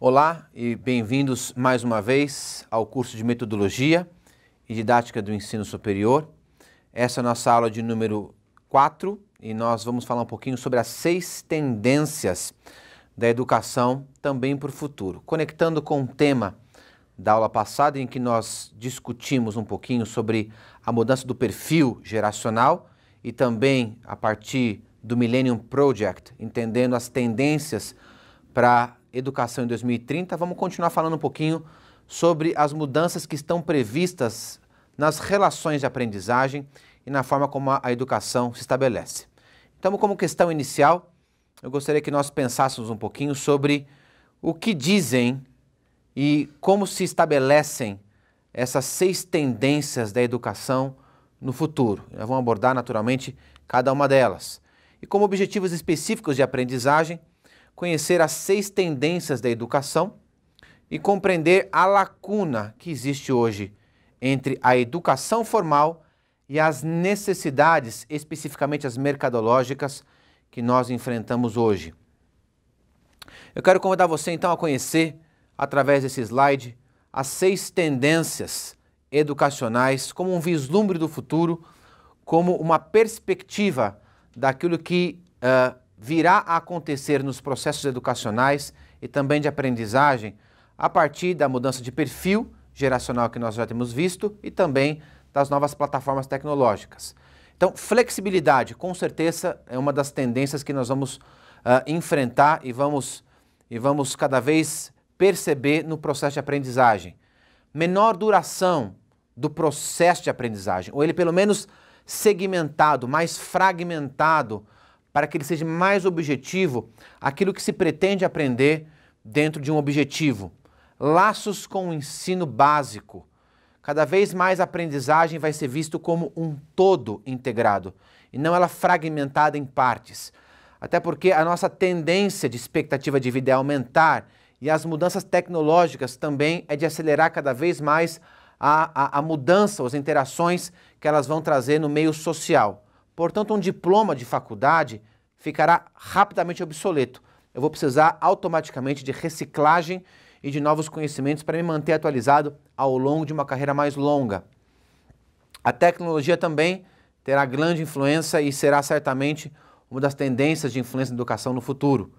Olá e bem-vindos mais uma vez ao curso de Metodologia e Didática do Ensino Superior. Essa é a nossa aula de número 4 e nós vamos falar um pouquinho sobre as 6 tendências da educação também para o futuro. Conectando com o tema da aula passada em que nós discutimos um pouquinho sobre a mudança do perfil geracional e também a partir do Millennium Project, entendendo as tendências para educação em 2030, vamos continuar falando um pouquinho sobre as mudanças que estão previstas nas relações de aprendizagem e na forma como a educação se estabelece. Então, como questão inicial, eu gostaria que nós pensássemos um pouquinho sobre o que dizem e como se estabelecem essas 6 tendências da educação no futuro. Nós vamos abordar naturalmente cada uma delas. E como objetivos específicos de aprendizagem, conhecer as 6 tendências da educação e compreender a lacuna que existe hoje entre a educação formal e as necessidades, especificamente as mercadológicas, que nós enfrentamos hoje. Eu quero convidar você então a conhecer, através desse slide, as 6 tendências educacionais como um vislumbre do futuro, como uma perspectiva daquilo que virá a acontecer nos processos educacionais e também de aprendizagem a partir da mudança de perfil geracional que nós já temos visto e também das novas plataformas tecnológicas. Então, flexibilidade, com certeza, é uma das tendências que nós vamos enfrentar e vamos cada vez perceber no processo de aprendizagem. Menor duração do processo de aprendizagem, ou ele pelo menos segmentado, mais fragmentado, para que ele seja mais objetivo, aquilo que se pretende aprender dentro de um objetivo. Laços com o ensino básico. Cada vez mais a aprendizagem vai ser visto como um todo integrado, e não ela fragmentada em partes. Até porque a nossa tendência de expectativa de vida é aumentar, e as mudanças tecnológicas também é de acelerar cada vez mais a mudança, as interações que elas vão trazer no meio social. Portanto, um diploma de faculdade ficará rapidamente obsoleto. Eu vou precisar automaticamente de reciclagem e de novos conhecimentos para me manter atualizado ao longo de uma carreira mais longa. A tecnologia também terá grande influência e será certamente uma das tendências de influência na educação no futuro.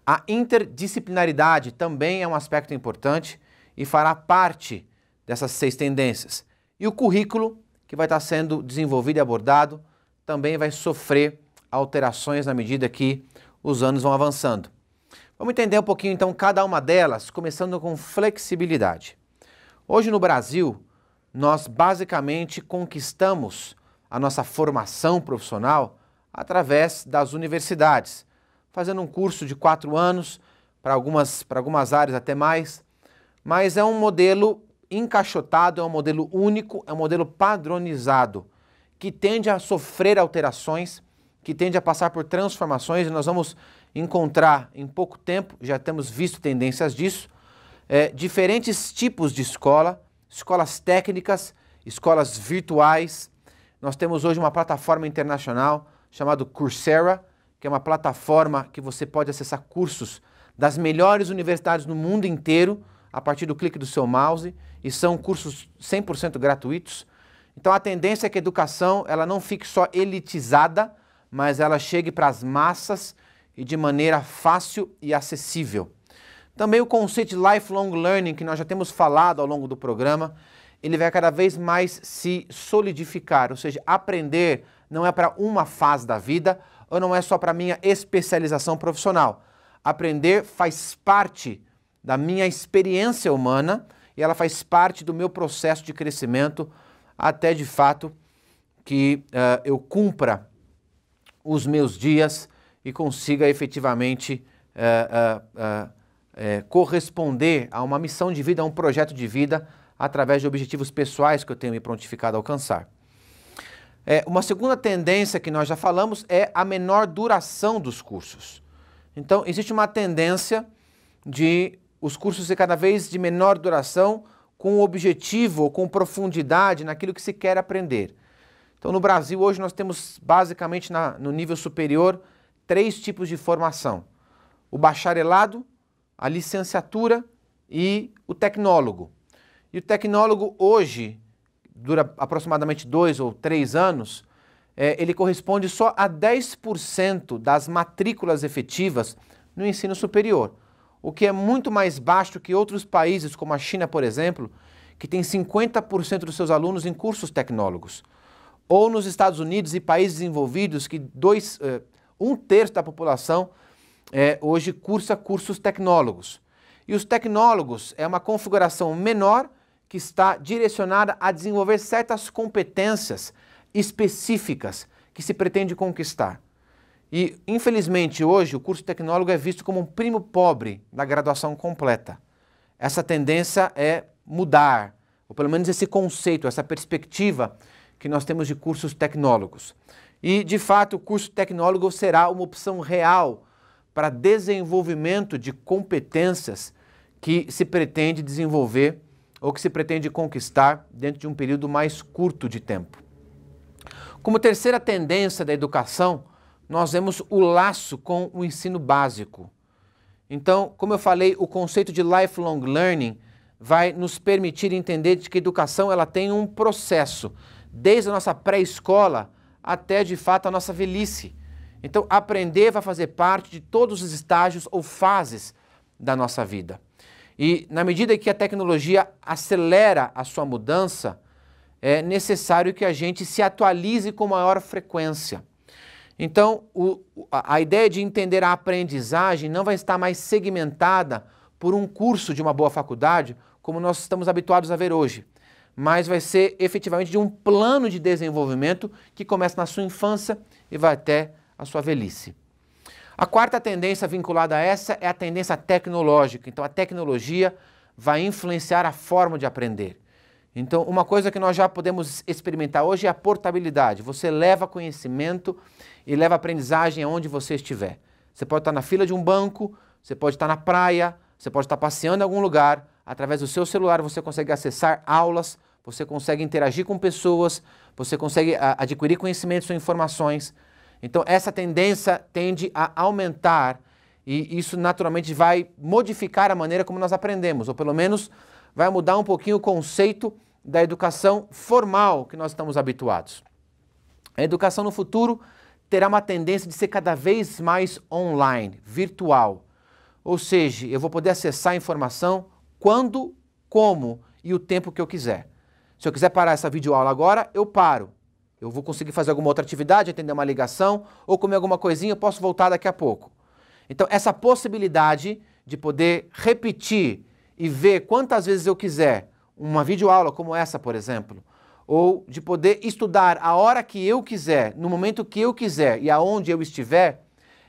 A interdisciplinaridade também é um aspecto importante e fará parte dessas 6 tendências. E o currículo, que vai estar sendo desenvolvido e abordado, também vai sofrer alterações na medida que os anos vão avançando. Vamos entender um pouquinho então cada uma delas, começando com flexibilidade. Hoje no Brasil, nós basicamente conquistamos a nossa formação profissional através das universidades, fazendo um curso de 4 anos, para algumas áreas até mais, mas é um modelo encaixotado, é um modelo único, é um modelo padronizado, que tende a sofrer alterações, que tende a passar por transformações, e nós vamos encontrar em pouco tempo, já temos visto tendências disso, diferentes tipos de escola, escolas técnicas, escolas virtuais. Nós temos hoje uma plataforma internacional chamada Coursera, que é uma plataforma que você pode acessar cursos das melhores universidades no mundo inteiro, a partir do clique do seu mouse, e são cursos 100% gratuitos. Então a tendência é que a educação ela não fique só elitizada, mas ela chegue para as massas e de maneira fácil e acessível. Também o conceito de lifelong learning, que nós já temos falado ao longo do programa, ele vai cada vez mais se solidificar, ou seja, aprender não é para uma fase da vida ou não é só para minha especialização profissional. Aprender faz parte da minha experiência humana e ela faz parte do meu processo de crescimento até de fato que eu cumpra os meus dias e consiga efetivamente corresponder a uma missão de vida, a um projeto de vida através de objetivos pessoais que eu tenho me prontificado a alcançar. Uma segunda tendência que nós já falamos é a menor duração dos cursos. Então, existe uma tendência de os cursos ser cada vez de menor duração, com objetivo ou com profundidade naquilo que se quer aprender. Então, no Brasil, hoje nós temos basicamente no nível superior 3 tipos de formação. O bacharelado, a licenciatura e o tecnólogo. E o tecnólogo hoje dura aproximadamente 2 ou 3 anos, ele corresponde só a 10% das matrículas efetivas no ensino superior, o que é muito mais baixo que outros países, como a China, por exemplo, que tem 50% dos seus alunos em cursos tecnólogos. Ou nos Estados Unidos e países desenvolvidos, que 1/3 da população hoje cursa cursos tecnólogos. E os tecnólogos é uma configuração menor que está direcionada a desenvolver certas competências específicas que se pretende conquistar. E, infelizmente, hoje o curso tecnólogo é visto como um primo pobre da graduação completa. Essa tendência é mudar, ou pelo menos esse conceito, essa perspectiva que nós temos de cursos tecnólogos. E, de fato, o curso tecnólogo será uma opção real para desenvolvimento de competências que se pretende desenvolver ou que se pretende conquistar dentro de um período mais curto de tempo. Como terceira tendência da educação, nós vemos o laço com o ensino básico. Então, como eu falei, o conceito de lifelong learning vai nos permitir entender de que a educação ela tem um processo, desde a nossa pré-escola até, de fato, a nossa velhice. Então, aprender vai fazer parte de todos os estágios ou fases da nossa vida. E, na medida que a tecnologia acelera a sua mudança, é necessário que a gente se atualize com maior frequência. Então, a ideia de entender a aprendizagem não vai estar mais segmentada por um curso de uma boa faculdade, como nós estamos habituados a ver hoje, mas vai ser efetivamente de um plano de desenvolvimento que começa na sua infância e vai até a sua velhice. A quarta tendência vinculada a essa é a tendência tecnológica. Então, a tecnologia vai influenciar a forma de aprender. Então, uma coisa que nós já podemos experimentar hoje é a portabilidade. Você leva conhecimento e leva aprendizagem aonde você estiver. Você pode estar na fila de um banco, você pode estar na praia, você pode estar passeando em algum lugar. Através do seu celular você consegue acessar aulas, você consegue interagir com pessoas, você consegue adquirir conhecimentos ou informações. Então, essa tendência tende a aumentar e isso naturalmente vai modificar a maneira como nós aprendemos, ou pelo menos vai mudar um pouquinho o conceito da educação formal que nós estamos habituados. A educação no futuro terá uma tendência de ser cada vez mais online, virtual. Ou seja, eu vou poder acessar a informação quando, como e o tempo que eu quiser. Se eu quiser parar essa videoaula agora, eu paro. Eu vou conseguir fazer alguma outra atividade, atender uma ligação ou comer alguma coisinha, eu posso voltar daqui a pouco. Então, essa possibilidade de poder repetir e ver quantas vezes eu quiser uma videoaula como essa, por exemplo, ou de poder estudar a hora que eu quiser, no momento que eu quiser e aonde eu estiver,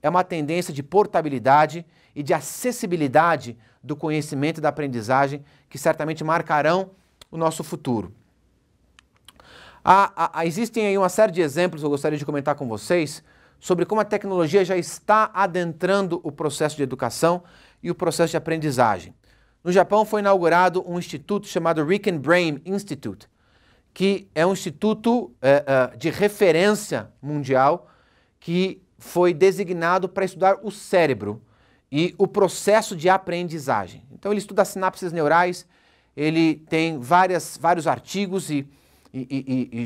é uma tendência de portabilidade e de acessibilidade do conhecimento e da aprendizagem que certamente marcarão o nosso futuro. Existem aí uma série de exemplos que eu gostaria de comentar com vocês sobre como a tecnologia já está adentrando o processo de educação e o processo de aprendizagem. No Japão foi inaugurado um instituto chamado Riken Brain Institute, que é um instituto de referência mundial que foi designado para estudar o cérebro e o processo de aprendizagem. Então ele estuda sinapses neurais, ele tem vários artigos e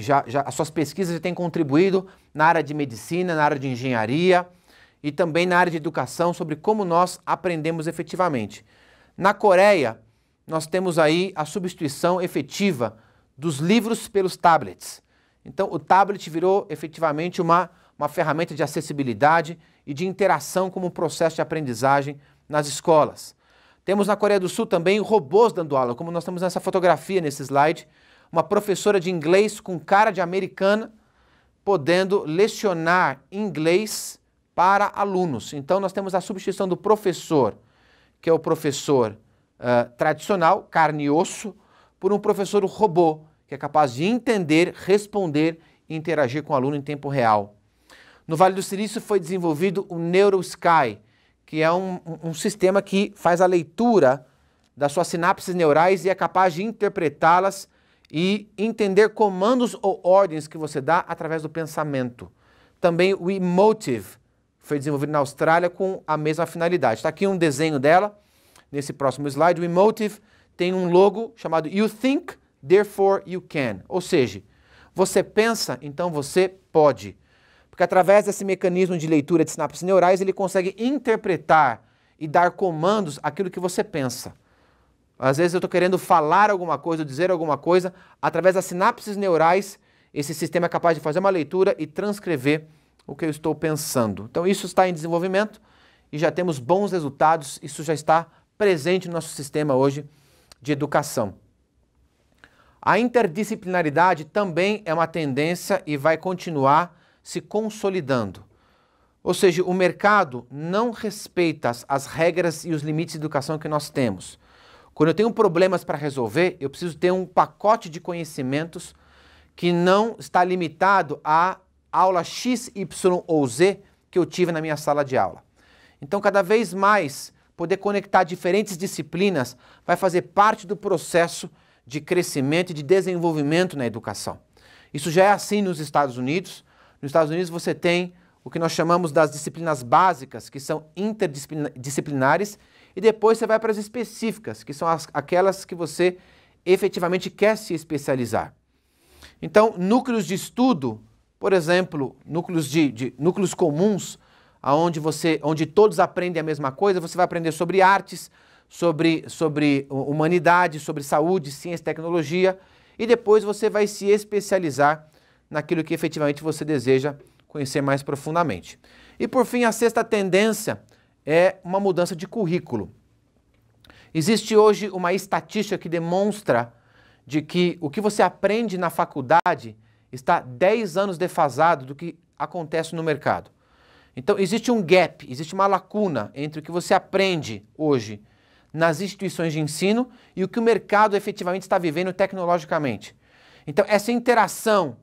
já as suas pesquisas já têm contribuído na área de medicina, na área de engenharia e também na área de educação sobre como nós aprendemos efetivamente. Na Coreia, nós temos aí a substituição efetiva dos livros pelos tablets. Então, o tablet virou efetivamente uma ferramenta de acessibilidade e de interação como um processo de aprendizagem nas escolas. Temos na Coreia do Sul também robôs dando aula, como nós temos nessa fotografia, nesse slide, uma professora de inglês com cara de americana, podendo lecionar inglês para alunos. Então, nós temos a substituição do professor, que é o professor tradicional, carne e osso, por um professor robô, que é capaz de entender, responder e interagir com o aluno em tempo real. No Vale do Silício foi desenvolvido o NeuroSky, que é um sistema que faz a leitura das suas sinapses neurais e é capaz de interpretá-las e entender comandos ou ordens que você dá através do pensamento. Também o Emotive foi desenvolvido na Austrália com a mesma finalidade. Está aqui um desenho dela, nesse próximo slide. O Emotive tem um logo chamado You Think, Therefore You Can. Ou seja, você pensa, então você pode. Porque através desse mecanismo de leitura de sinapses neurais, ele consegue interpretar e dar comandos àquilo que você pensa. Às vezes eu estou querendo falar alguma coisa, dizer alguma coisa, através das sinapses neurais, esse sistema é capaz de fazer uma leitura e transcrever o que eu estou pensando. Então isso está em desenvolvimento e já temos bons resultados, isso já está presente no nosso sistema hoje de educação. A interdisciplinaridade também é uma tendência e vai continuar se consolidando. Ou seja, o mercado não respeita as regras e os limites de educação que nós temos. Quando eu tenho problemas para resolver, eu preciso ter um pacote de conhecimentos que não está limitado à aula X, Y ou Z que eu tive na minha sala de aula. Então, cada vez mais, poder conectar diferentes disciplinas vai fazer parte do processo de crescimento e de desenvolvimento na educação. Isso já é assim nos Estados Unidos. Nos Estados Unidos você tem o que nós chamamos das disciplinas básicas, que são interdisciplinares, e depois você vai para as específicas, que são aquelas que você efetivamente quer se especializar. Então, núcleos de estudo, por exemplo, núcleos comuns, onde todos aprendem a mesma coisa, você vai aprender sobre artes, sobre humanidade, sobre saúde, ciência e tecnologia, e depois você vai se especializar naquilo que efetivamente você deseja conhecer mais profundamente. E por fim, a sexta tendência é uma mudança de currículo. Existe hoje uma estatística que demonstra de que o que você aprende na faculdade está 10 anos defasado do que acontece no mercado. Então existe um gap, existe uma lacuna entre o que você aprende hoje nas instituições de ensino e o que o mercado efetivamente está vivendo tecnologicamente. Então essa interação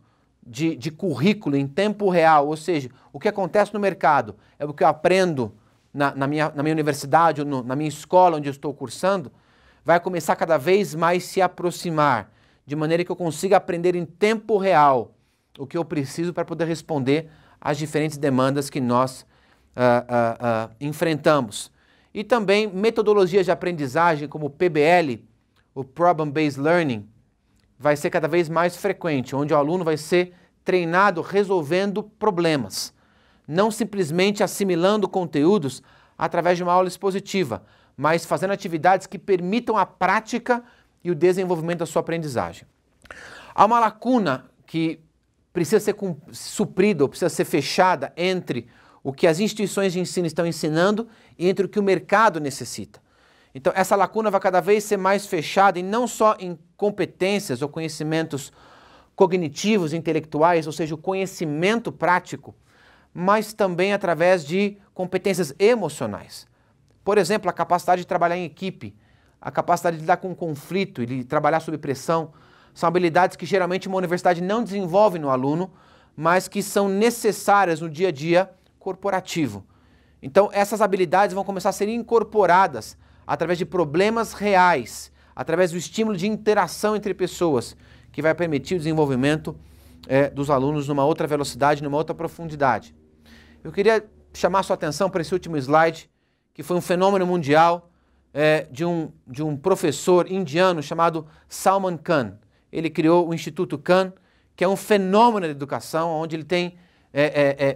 de currículo em tempo real, ou seja, o que acontece no mercado é o que eu aprendo na minha universidade ou na minha escola onde eu estou cursando, vai começar cada vez mais se aproximar, de maneira que eu consiga aprender em tempo real o que eu preciso para poder responder às diferentes demandas que nós enfrentamos. E também metodologias de aprendizagem como o PBL, o Problem Based Learning, vai ser cada vez mais frequente, onde o aluno vai ser treinado resolvendo problemas, não simplesmente assimilando conteúdos através de uma aula expositiva, mas fazendo atividades que permitam a prática e o desenvolvimento da sua aprendizagem. Há uma lacuna que precisa ser suprida, ou precisa ser fechada entre o que as instituições de ensino estão ensinando e entre o que o mercado necessita. Então, essa lacuna vai cada vez ser mais fechada, e não só em competências ou conhecimentos cognitivos, intelectuais, ou seja, o conhecimento prático, mas também através de competências emocionais. Por exemplo, a capacidade de trabalhar em equipe, a capacidade de lidar com conflito e de trabalhar sob pressão, são habilidades que geralmente uma universidade não desenvolve no aluno, mas que são necessárias no dia a dia corporativo. Então, essas habilidades vão começar a ser incorporadas através de problemas reais, através do estímulo de interação entre pessoas, que vai permitir o desenvolvimento dos alunos numa outra velocidade, numa outra profundidade. Eu queria chamar a sua atenção para esse último slide, que foi um fenômeno mundial de um professor indiano chamado Salman Khan. Ele criou o Instituto Khan, que é um fenômeno da educação, onde ele tem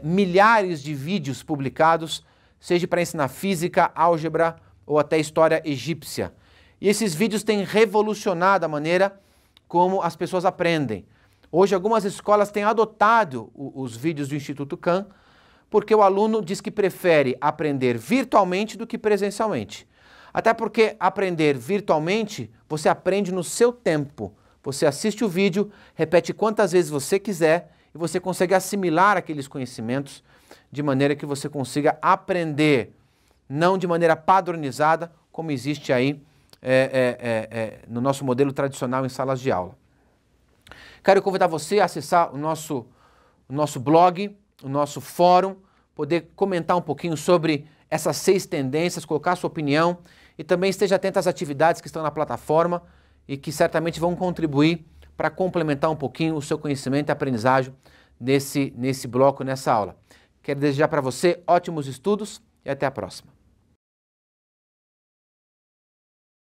milhares de vídeos publicados, seja para ensinar física, álgebra ou até história egípcia. E esses vídeos têm revolucionado a maneira como as pessoas aprendem. Hoje algumas escolas têm adotado os vídeos do Instituto Khan, porque o aluno diz que prefere aprender virtualmente do que presencialmente. Até porque aprender virtualmente, você aprende no seu tempo. Você assiste o vídeo, repete quantas vezes você quiser e você consegue assimilar aqueles conhecimentos de maneira que você consiga aprender, não de maneira padronizada, como existe aí no nosso modelo tradicional em salas de aula. Quero convidar você a acessar o nosso blog, o nosso fórum, poder comentar um pouquinho sobre essas 6 tendências, colocar a sua opinião e também esteja atento às atividades que estão na plataforma e que certamente vão contribuir para complementar um pouquinho o seu conhecimento e aprendizagem nesse bloco, nessa aula. Quero desejar para você ótimos estudos e até a próxima.